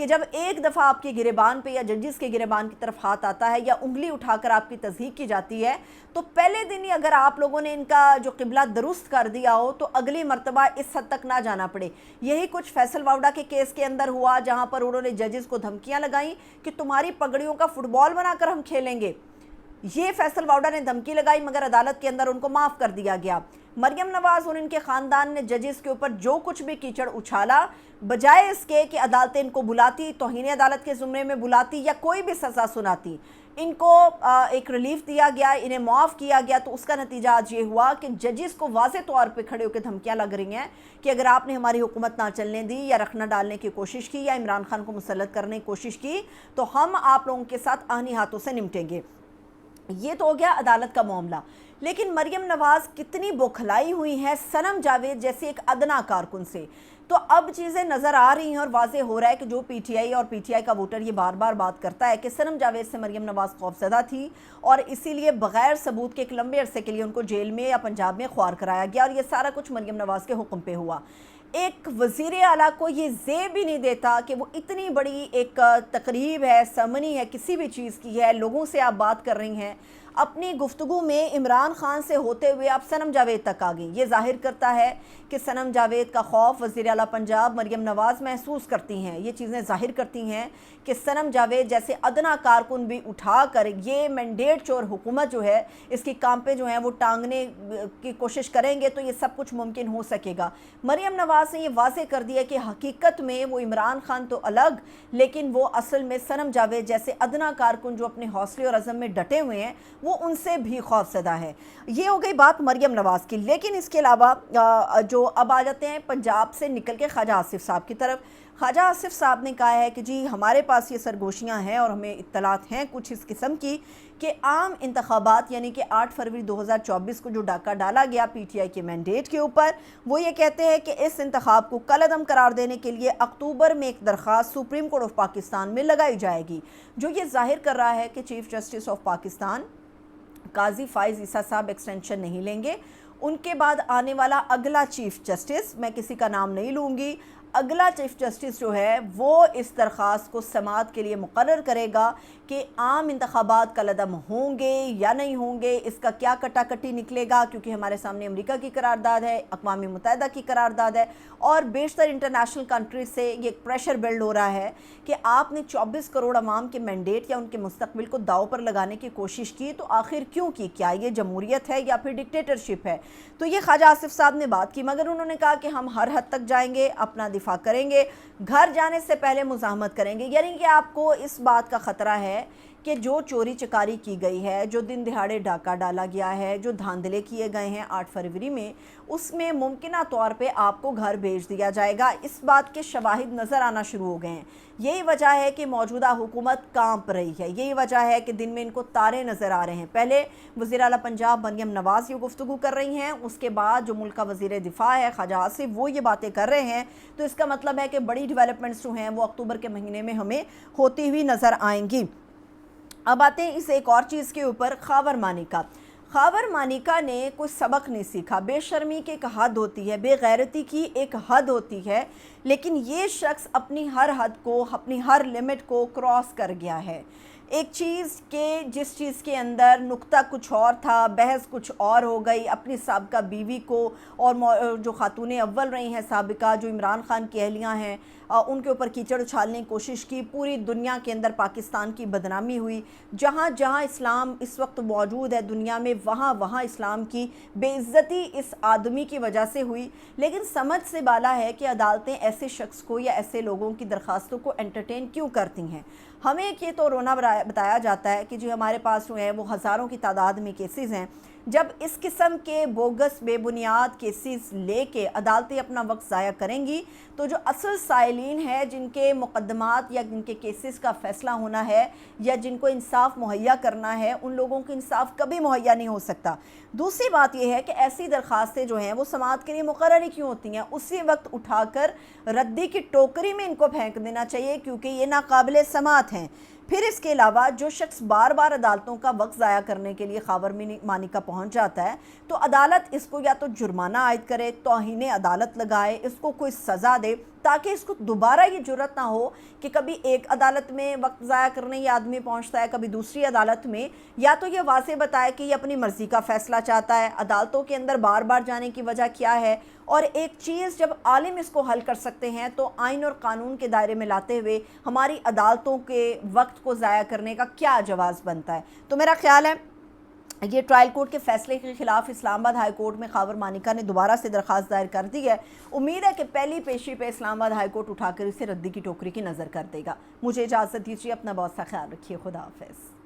کہ جب ایک دفعہ آپ کے گریبان پہ یا ججز کے گریبان کی طرف ہاتھ آتا ہے یا انگلی اٹھا کر آپ کی تصدیق کی جاتی ہے تو پہلے دن ہی اگر آپ لوگوں نے ان کا جو قبلہ درست کر دیا ہو تو اگلی مرتبہ اس حد تک نہ جانا پڑے۔ یہی کچھ فیصل واوڈا کے کیس کے اندر ہوا، جہاں پر انہوں نے ججز کو دھمکیاں لگائیں کہ تمہاری پگڑیوں کا فٹ بال بنا کر ہم کھیلیں گے۔ یہ فیصل واوڈا نے دھمکی لگائی مگر عدالت کے اندر ان کو معاف کر دیا گیا۔ مریم نواز اور ان کے خاندان نے ججز کے اوپر جو کچھ بھی کیچڑ اچھالا، بجائے اس کے کہ عدالتیں ان کو بلاتی، توہین عدالت کے زمرے میں بلاتی یا کوئی بھی سزا سناتی، ان کو ایک ریلیف دیا گیا، انہیں معاف کیا گیا، تو اس کا نتیجہ آج یہ ہوا کہ ججز کو واضح طور پہ کھڑے ہو کے دھمکیاں لگ رہی ہیں کہ اگر آپ نے ہماری حکومت نہ چلنے دی یا رکھنا ڈالنے کی کوشش کی یا عمران خان کو مسلط کرنے کی کوشش کی تو ہم آپ لوگوں کے ساتھ آہنی ہاتھوں سے نمٹیں گے۔ یہ تو ہو گیا عدالت کا معاملہ، لیکن مریم نواز کتنی بوکھلائی ہوئی ہیں صنم جاوید جیسے ایک ادنا کارکن سے۔ تو اب چیزیں نظر آ رہی ہیں اور واضح ہو رہا ہے کہ جو پی ٹی آئی اور پی ٹی آئی کا ووٹر یہ بار بار بات کرتا ہے کہ صنم جاوید سے مریم نواز خوفزدہ تھی اور اسی لیے بغیر ثبوت کے ایک لمبے عرصے کے لیے ان کو جیل میں یا پنجاب میں خوار کرایا گیا، اور یہ سارا کچھ مریم نواز کے حکم پہ ہوا۔ ایک وزیر اعلیٰ کو یہ زیب بھی نہیں دیتا کہ وہ اتنی بڑی ایک تقریب ہے، سرمنی ہے، کسی بھی چیز کی ہے، لوگوں سے آپ بات کر رہی ہیں، اپنی گفتگو میں عمران خان سے ہوتے ہوئے آپ صنم جاوید تک آ گئیں۔ یہ ظاہر کرتا ہے کہ صنم جاوید کا خوف وزیر اعلیٰ پنجاب مریم نواز محسوس کرتی ہیں۔ یہ چیزیں ظاہر کرتی ہیں کہ صنم جاوید جیسے ادنا کارکن بھی اٹھا کر یہ مینڈیٹ چور حکومت جو ہے اس کی کانپیں جو ہیں وہ ٹانگنے کی کوشش کریں گے تو یہ سب کچھ ممکن ہو سکے گا۔ مریم نواز نے یہ واضح کر دیا کہ حقیقت میں وہ عمران خان تو الگ، لیکن وہ اصل میں صنم جاوید جیسے ادنا کارکن جو اپنے حوصلے اور عزم میں ڈٹے ہوئے ہیں وہ ان سے بھی خوف زدہ ہے۔ یہ ہو گئی بات مریم نواز کی، لیکن اس کے علاوہ جو اب آ جاتے ہیں پنجاب سے نکل کے خواجہ آصف صاحب کی طرف۔ خواجہ آصف صاحب نے کہا ہے کہ جی ہمارے پاس یہ سرگوشیاں ہیں اور ہمیں اطلاعات ہیں کچھ اس قسم کی کہ عام انتخابات یعنی کہ 8 فروری 2024 کو جو ڈاکہ ڈالا گیا پی ٹی آئی کے مینڈیٹ کے اوپر، وہ یہ کہتے ہیں کہ اس انتخاب کو کالعدم قرار دینے کے لیے اکتوبر میں ایک درخواست سپریم کورٹ آف پاکستان میں لگائی جائے گی، جو یہ ظاہر کر رہا ہے کہ چیف جسٹس آف پاکستان قاضی فائز عیسیٰ صاحب ایکسٹینشن نہیں لیں گے۔ ان کے بعد آنے والا اگلا چیف جسٹس، میں کسی کا نام نہیں لوں گی، اگلا چیف جسٹس جو ہے وہ اس درخواست کو سماعت کے لیے مقرر کرے گا کہ عام انتخابات کالعدم ہوں گے یا نہیں ہوں گے۔ اس کا کیا کٹا کٹی نکلے گا، کیونکہ ہمارے سامنے امریکہ کی قرارداد ہے، اقوام متحدہ کی قرارداد ہے اور بیشتر انٹرنیشنل کنٹریز سے یہ ایک پریشر بلڈ ہو رہا ہے کہ آپ نے 24 کروڑ عوام کے مینڈیٹ یا ان کے مستقبل کو داؤ پر لگانے کی کوشش کی تو آخر کیوں کی؟ کیا یہ جمہوریت ہے یا پھر ڈکٹیٹرشپ ہے؟ تو یہ خواجہ آصف صاحب نے بات کی، مگر انہوں نے کہا کہ ہم ہر حد تک جائیں گے، اپنا دفاع کریں گے، گھر جانے سے پہلے مزاحمت کریں گے۔ یعنی کہ آپ کو اس بات کا خطرہ ہے کہ جو چوری چکاری کی گئی ہے، جو دن دہاڑے ڈاکہ ڈالا گیا ہے، جو دھاندلے کیے گئے ہیں 8 فروری میں، اس میں ممکنہ طور پہ آپ کو گھر بھیج دیا جائے گا۔ اس بات کے شواہد نظر آنا شروع ہو گئے ہیں۔ یہی وجہ ہے کہ موجودہ حکومت کانپ رہی ہے، یہی وجہ ہے کہ دن میں ان کو تارے نظر آ رہے ہیں۔ پہلے وزیر اعلیٰ پنجاب مریم نواز یہ گفتگو کر رہی ہیں، اس کے بعد جو ملک کا وزیر دفاع ہے خواجہ آصف وہ یہ باتیں کر رہے ہیں، تو اس کا مطلب ہے کہ بڑی ڈیولپمنٹس جو ہیں وہ اکتوبر کے مہینے میں ہمیں ہوتی ہوئی نظر آئیں گی۔ اب آتے ہیں اس ایک اور چیز کے اوپر، خاور مانیکا۔ خاور مانیکا نے کوئی سبق نہیں سیکھا۔ بے شرمی کی ایک حد ہوتی ہے، بے غیرتی کی ایک حد ہوتی ہے، لیکن یہ شخص اپنی ہر حد کو، اپنی ہر لیمٹ کو کراس کر گیا ہے۔ ایک چیز کہ جس چیز کے اندر نقطہ کچھ اور تھا، بحث کچھ اور ہو گئی، اپنی سابقہ بیوی کو اور جو خاتون اول رہی ہیں سابقہ، جو عمران خان کی اہلیہ ہیں، ان کے اوپر کیچڑ اچھالنے کی کوشش کی، پوری دنیا کے اندر پاکستان کی بدنامی ہوئی۔ جہاں جہاں اسلام اس وقت موجود ہے دنیا میں، وہاں وہاں اسلام کی بے عزتی اس آدمی کی وجہ سے ہوئی۔ لیکن سمجھ سے بالا ہے کہ عدالتیں ایسے شخص کو یا ایسے لوگوں کی درخواستوں کو انٹرٹین کیوں کرتی ہیں۔ ہمیں یہ تو رونا بتایا جاتا ہے کہ جو ہمارے پاس جو ہے وہ ہزاروں کی تعداد میں کیسز ہیں۔ جب اس قسم کے بوگس بے بنیاد کیسز لے کے عدالتیں اپنا وقت ضائع کریں گی تو جو اصل سائلین ہے، جن کے مقدمات یا جن کے کیسز کا فیصلہ ہونا ہے یا جن کو انصاف مہیا کرنا ہے، ان لوگوں کو انصاف کبھی مہیا نہیں ہو سکتا۔ دوسری بات یہ ہے کہ ایسی درخواستیں جو ہیں وہ سماعت کے لیے مقرر کیوں ہوتی ہیں؟ اسی وقت اٹھا کر ردی کی ٹوکری میں ان کو پھینک دینا چاہیے، کیونکہ یہ ناقابل سماعت ہیں۔ پھر اس کے علاوہ جو شخص بار بار عدالتوں کا وقت ضائع کرنے کے لیے خاور مانیکا پہنچ جاتا ہے تو عدالت اس کو یا تو جرمانہ عائد کرے، توہین عدالت لگائے، اس کو کوئی سزا دے، تاکہ اس کو دوبارہ یہ جرت نہ ہو کہ کبھی ایک عدالت میں وقت ضائع کرنے یہ آدمی پہنچتا ہے، کبھی دوسری عدالت میں، یا تو یہ واضح بتائے کہ یہ اپنی مرضی کا فیصلہ چاہتا ہے، عدالتوں کے اندر بار بار جانے کی وجہ کیا ہے، اور ایک چیز جب عالم اس کو حل کر سکتے ہیں تو آئین اور قانون کے دائرے میں لاتے ہوئے ہماری عدالتوں کے وقت کو ضائع کرنے کا کیا جواز بنتا ہے۔ تو میرا خیال ہے یہ ٹرائل کورٹ کے فیصلے کے خلاف اسلام آباد ہائی کورٹ میں خاور مانیکا نے دوبارہ سے درخواست دائر کر دی ہے۔ امید ہے کہ پہلی پیشی پہ اسلام آباد ہائی کورٹ اٹھا کر اسے ردی کی ٹوکری کی نظر کر دے گا۔ مجھے اجازت دیجیے، اپنا بہت سا خیال رکھیے، خدا حافظ۔